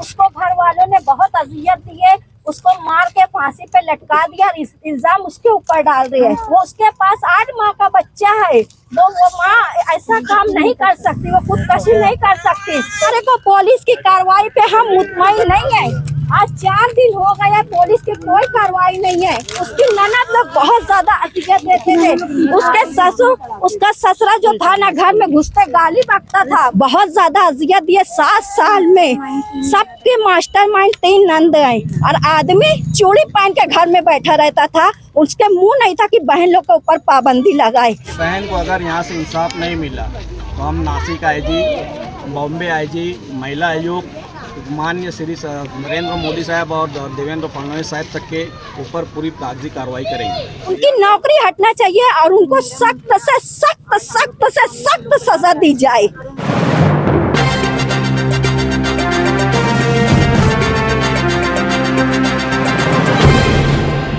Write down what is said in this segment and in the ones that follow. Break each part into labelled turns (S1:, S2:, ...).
S1: उसको घर वालों ने बहुत अजियत दिए, उसको मार के फांसी पे लटका दिया, इल्जाम उसके ऊपर डाल रहे हैं। वो उसके पास 8 माह का बच्चा है, वो माँ ऐसा काम नहीं कर सकती, वो खुदकशी नहीं कर सकती। अरे को पुलिस की कार्रवाई पे हम मुतमईन नहीं है। आज 4 दिन हो गया, पुलिस की कोई कार्रवाई नहीं है। उसकी ननद लोग बहुत ज्यादा अजियत देते थे। उसके ससुर, उसका ससुरा जो था ना, घर में घुसते गाली बकता था, बहुत ज्यादा अजियत दिए। 7 साल में सबके मास्टरमाइंड 3 नंद है, और आदमी चूड़ी पहन के घर में बैठा रहता था। उसके मुंह नहीं था कि बहन लोग के ऊपर पाबंदी लगाए।
S2: बहन को अगर यहाँ से इंसाफ नहीं मिला तो हम नासिक आईजी, बॉम्बे आईजी, महिला आयोग, माननीय श्री नरेंद्र मोदी साहब और देवेंद्र फडणवीस साहब तक के ऊपर पूरी कागजी कार्रवाई करेंगे।
S1: उनकी नौकरी हटना चाहिए और उनको सख्त से सख्त सख्त से सख्त सजा दी जाए।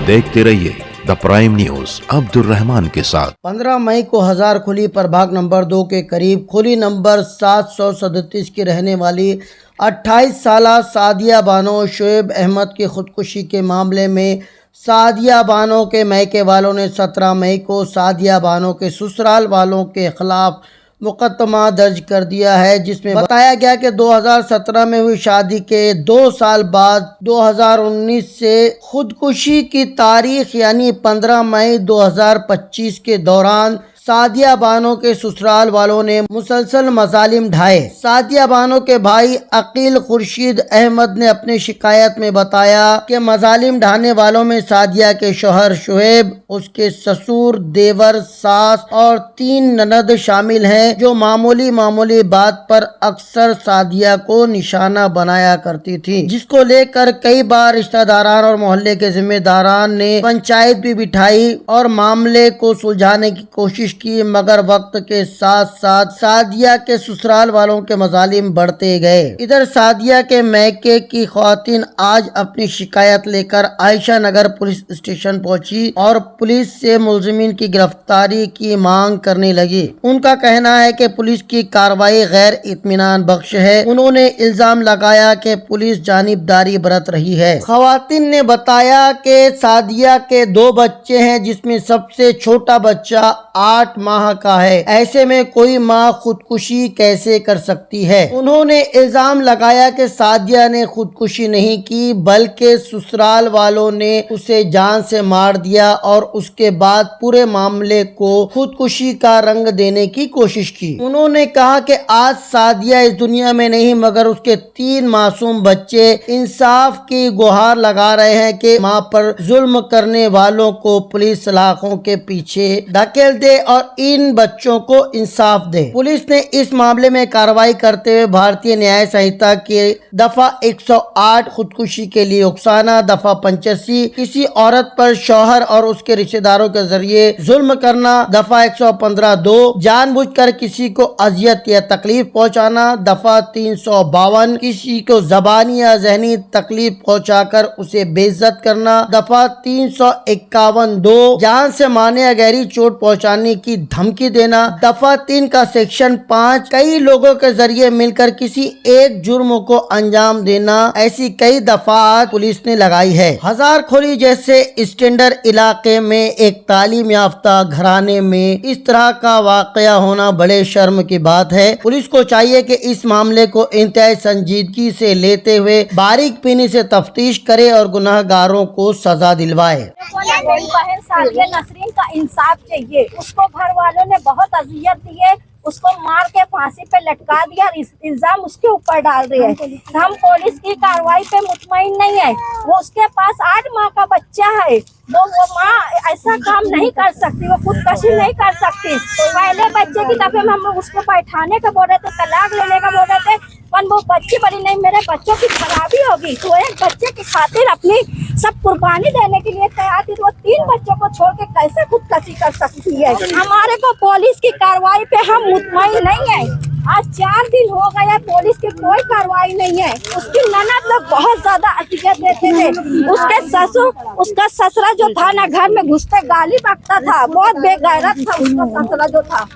S3: देखते रहिए the prime news Abdul Rahman के साथ।
S4: 15 मई को हजार खुली प्रभाग नंबर 2 के करीब खुली नंबर 737 की रहने वाली 28 साला सादिया बानो शोएब अहमद की खुदकुशी के मामले में सादिया बानो के मैके वालों ने 17 मई को सादिया बानो के ससुराल वालों के खिलाफ मुकदमा दर्ज कर दिया है, जिसमें बताया गया कि 2017 में हुई शादी के 2 साल बाद 2019 से खुदकुशी की तारीख यानी 15 मई 2025 के दौरान सादिया बानो के ससुराल वालों ने मुसलसल मजालिम ढाए। सादिया बानो के भाई अकील खुर्शीद अहमद ने अपनी शिकायत में बताया कि मजालिम ढाने वालों में सादिया के शौहर शुएब, उसके ससुर, देवर, सास और 3 ननद शामिल हैं, जो मामूली बात पर अक्सर सादिया को निशाना बनाया करती थी, जिसको लेकर कई बार रिश्तेदारान और मोहल्ले के जिम्मेदारान ने पंचायत भी बिठाई और मामले को सुलझाने की कोशिश की, मगर वक्त के साथ साथ सादिया के ससुराल वालों के मजालिम बढ़ते गए। इधर सादिया के मैके की ख्वातीन आज अपनी शिकायत लेकर आयशा नगर पुलिस स्टेशन पहुंची और पुलिस से मुलजिमीन की गिरफ्तारी की मांग करने लगी। उनका कहना है कि पुलिस की कार्रवाई गैर इत्मीनान बख्श है। उन्होंने इल्जाम लगाया कि पुलिस जानिबदारी बरत रही है। ख्वातीन ने बताया कि सादिया के 2 बच्चे हैं, जिसमें सबसे छोटा बच्चा 8 माह का है। ऐसे में कोई माँ खुदकुशी कैसे कर सकती है। उन्होंने इल्जाम लगाया कि सादिया ने खुदकुशी नहीं की, बल्कि ससुराल वालों ने उसे जान से मार दिया और उसके बाद पूरे मामले को खुदकुशी का रंग देने की कोशिश की। उन्होंने कहा कि आज सादिया इस दुनिया में नहीं, मगर उसके 3 मासूम बच्चे इंसाफ की गुहार लगा रहे हैं कि माँ पर जुल्म करने वालों को पुलिस सलाखों के पीछे धकेल दे और इन बच्चों को इंसाफ दे। पुलिस ने इस मामले में कार्रवाई करते हुए भारतीय न्याय संहिता के दफा 108 खुदकुशी के लिए उकसाना, दफा 85 किसी औरत पर शौहर और उसके रिश्तेदारों के जरिए जुल्म करना, दफा 115(2) जानबूझकर किसी को अजियत या तकलीफ पहुंचाना, दफा 352 किसी को ज़बानी या ज़हनी तकलीफ पहुंचाकर उसे बेइज्जत करना, दफा 351(2) जान से मारने या गहरी चोट पहुंचाने की धमकी देना, दफा 3 का सेक्शन 5 कई लोगों के जरिए मिलकर किसी एक जुर्म को अंजाम देना। ऐसी कई दफात पुलिस ने लगाई है। हजार खोरी जैसे स्टैंडर्ड इलाके में एक तालीम याफ्ता घराने में इस तरह का वाकया होना बड़े शर्म की बात है। पुलिस को चाहिए कि इस मामले को इंतहाई संजीदगी से लेते हुए बारीक पीनी से तफ्तीश करे और गुनाहगारों को सजा दिलवाए।
S1: बहन सादिया नसरीन का इंसाफ चाहिए। उसको घर वालों ने बहुत अजियत दी है, उसको मार के फांसी पे लटका दिया, इल्जाम उसके ऊपर डाल रहे हैं। हम पुलिस की कार्रवाई पे मुतमईन नहीं है। वो उसके पास 8 माह का बच्चा है, वो माँ ऐसा काम नहीं कर सकती, वो खुदकशी नहीं कर सकती। पहले बच्चे की दफे में हम उसको बैठाने का बोल रहे थे, तलाक लेने का बोल रहे थे, पर वो बच्ची बड़ी नहीं, मेरे बच्चों की खराबी होगी। तो एक बच्चे की खातिर अपनी सब कुर्बानी देने के लिए तैयार थी, तो वो 3 बच्चों को छोड़ के कैसे खुदकशी कर सकती है। हमारे को पुलिस की कार्रवाई पे हम मुतमईन नहीं है। आज 4 दिन हो गया, पुलिस की कोई कार्रवाई नहीं है। उसकी ननद लोग बहुत ज्यादा अजियत देते थे। उसके ससुर, उसका ससुरा जो था ना, घर में घुसते गाली बकता था, बहुत बेगैरत था उसका ससुरा जो था।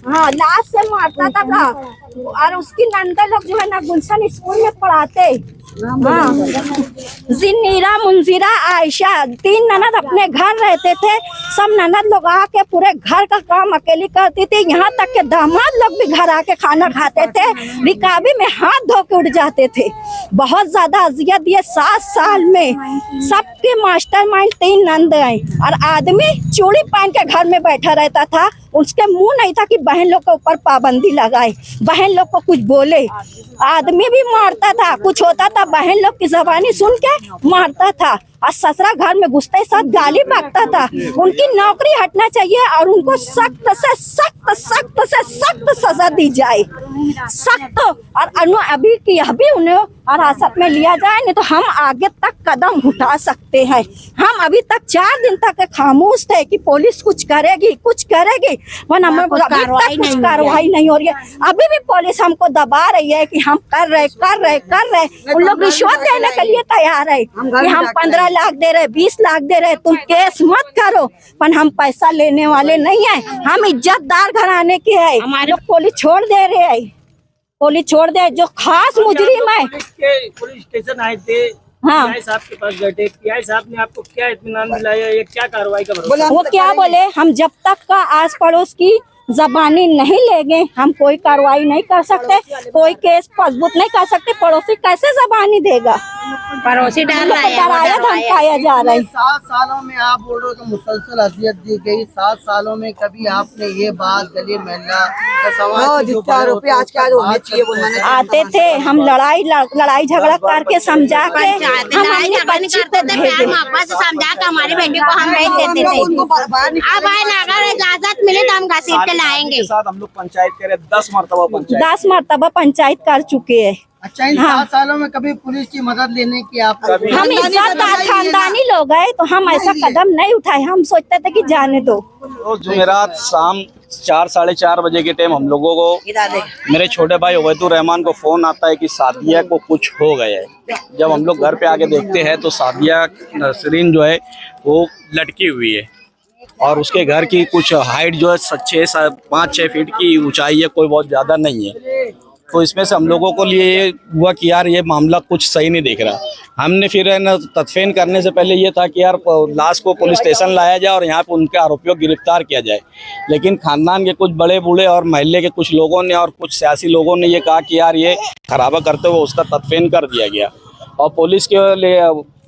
S1: हाँ लाश से मारता था और उसकी नंदा लोग जो है ना गुलशन स्कूल में पढ़ाते। हाँ जिन्नीरा मुंजीरा आयशा 3 ननद अपने घर रहते थे। सब ननद लोग आके पूरे घर का काम अकेली करती थी। यहाँ तक के दामाद लोग भी घर आके खाना खाते थे। रिकाबी में हाथ धो के उठ जाते थे। बहुत ज्यादा अजियत दिए 7 साल में। सबके मास्टरमाइंड 3 नंद आई और आदमी चूड़ी पहन के घर में बैठा रहता था। उसके मुंह नहीं था कि बहन लोग के ऊपर पाबंदी लगाए, बहन लोग को कुछ बोले। आदमी भी मारता था, कुछ होता था बहन लोग की जबानी सुन के मारता था और ससुरा घर में घुसते साथ गाली बकता था। उनकी नौकरी हटना चाहिए और उनको सख्त से सख्त सख्त से सख्त सजा दी जाए, सख्त। और अभी की अभी उन्हें हिरासत में लिया जाए, नहीं तो हम आगे तक कदम उठा सकते हैं। हम अभी तक 4 दिन तक खामोश थे कि पुलिस कुछ करेगी कुछ करेगी, पर कुछ कार्रवाई नहीं हो रही है। अभी भी पुलिस हमको दबा रही है कि हम कर रहे। उन लोग रिश्वत देने के लिए तैयार है कि हम 15 लाख दे रहे, 20 लाख दे रहे, तुम केस मत करो। पर हम पैसा लेने वाले नहीं है, हम इज्जतदार घराने के है। हमारे पुलिस छोड़ दे रहे है, पुलिस छोड़ दे। जो खास मुजरिम है
S5: पुलिस स्टेशन आए थे,
S1: हाँ
S5: पीआई साहब के पास बैठे, पीआई साहब ने आपको क्या इत्मीनान दिलाया, ये क्या कार्रवाई का भरोसा?
S1: वो क्या बोले, हम जब तक का आस पड़ोस की जबानी नहीं लेंगे हम कोई कार्रवाई नहीं कर सकते, कोई केस मजबूत नहीं कर सकते। पड़ोसी कैसे जबानी देगा? पड़ोसी डराया धमकाया जा रहा है।
S4: 7 सालों में आप बोल रहे हो कि मुसलसल अजियत दी गई। 7 सालों में कभी आपने ये बात गली महिला
S1: आते थे, हम लड़ाई झगड़ा करके समझा के हम अपनी बच्ची को भेजे,
S6: समझा के हमारी बेटी को हम नहीं देते थे। अब अगर इजाजत मिले तो हम घसीट के लाएंगे।
S2: साथ हम लोग पंचायत करे 10
S1: मरतबा पंचायत कर चुके हैं।
S4: अच्छा, इन 7 सालों में कभी पुलिस की मदद लेने की आप
S1: हम इज्जतदार खानदानी लोग हैं तो हम ऐसा कदम नहीं उठाए। हम सोचते थे कि जाने दो।
S2: तो जुमेरात शाम 4 साढ़े 4 बजे के टाइम हम लोगों को मेरे छोटे भाई उबैदुर रहमान को फोन आता है कि सादिया को कुछ हो गया है। जब हम लोग घर पे आके देखते हैं तो सादिया नसरीन जो है वो लटकी हुई है और उसके घर की कुछ हाइट जो है 5-6 फीट की ऊंचाई है, कोई बहुत ज़्यादा नहीं है। तो इसमें से हम लोगों को लिए ये हुआ कि यार ये मामला कुछ सही नहीं दिख रहा। हमने फिर है ना तदफीन करने से पहले ये था कि यार लाश को पुलिस स्टेशन लाया जाए और यहाँ पे उनके आरोपियों को गिरफ्तार किया जाए। लेकिन खानदान के कुछ बड़े बूढ़े और महल्ले के कुछ लोगों ने और कुछ सियासी लोगों ने ये कहा कि यार ये खराबा करते हुए उसका तदफीन कर दिया गया। और पुलिस के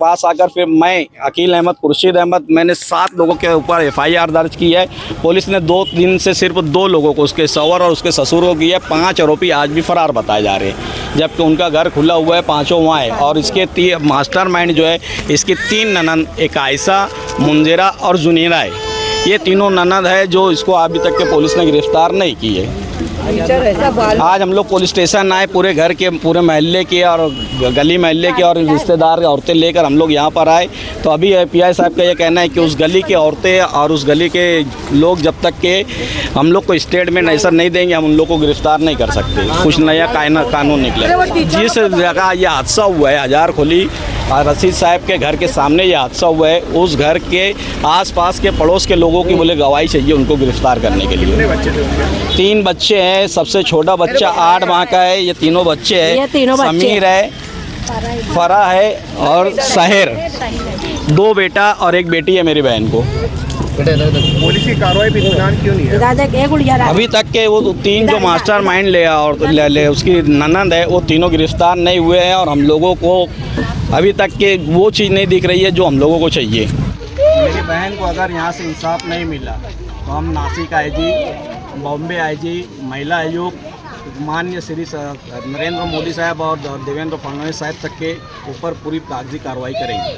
S2: पास आकर फिर मैं अकील अहमद, खुर्शीद अहमद, मैंने 7 लोगों के ऊपर FIR दर्ज की है। पुलिस ने 2 दिन से सिर्फ 2 लोगों को, उसके सवर और उसके ससुर को की है। 5 आरोपी आज भी फरार बताए जा रहे हैं, जबकि उनका घर खुला हुआ है, 5 वहाँ है। और इसके मास्टरमाइंड जो है इसकी 3 ननद, एक आयशा, मुंजिरा और जुनीरा है। ये तीनों ननद है जो इसको अभी तक के पुलिस ने गिरफ्तार नहीं की है। आज हम लोग पुलिस स्टेशन आए, पूरे घर के, पूरे मोहल्ले के और गली मोहल्ले के और रिश्तेदार औरतें लेकर हम लोग यहाँ पर आए। तो अभी PI साहब का ये कहना है कि उस गली के औरतें और उस गली के लोग जब तक के हम लोग को स्टेटमेंट ऐसा नहीं देंगे हम उन लोग को गिरफ्तार नहीं कर सकते। कुछ नया कानून निकले। जिस जगह ये हादसा हुआ है हजार खोली रशीद साहब के घर के सामने ये हादसा हुआ है, उस घर के आसपास के पड़ोस के लोगों की बोले गवाही चाहिए उनको गिरफ्तार करने के लिए। 3 बच्चे हैं, सबसे छोटा बच्चा 8 माह का है। ये तीनों बच्चे हैं, समीर है, फरा है और सहर। 2 बेटा और 1 बेटी है मेरी बहन को।
S7: पुलिस की कार्रवाई भी क्यों नहीं है
S2: अभी तक के? वो 3 जो मास्टरमाइंड ले उसकी ननद है, वो तीनों गिरफ्तार नहीं हुए हैं और हम लोगों को अभी तक के वो चीज़ नहीं दिख रही है जो हम लोगों को चाहिए। मेरी बहन को अगर यहाँ से इंसाफ नहीं मिला तो हम नासिक IG, बॉम्बे IG, महिला आयोग, माननीय श्री नरेंद्र मोदी साहब और देवेंद्र फडणवीस साहब तक के ऊपर पूरी कागजी कार्रवाई करेंगे।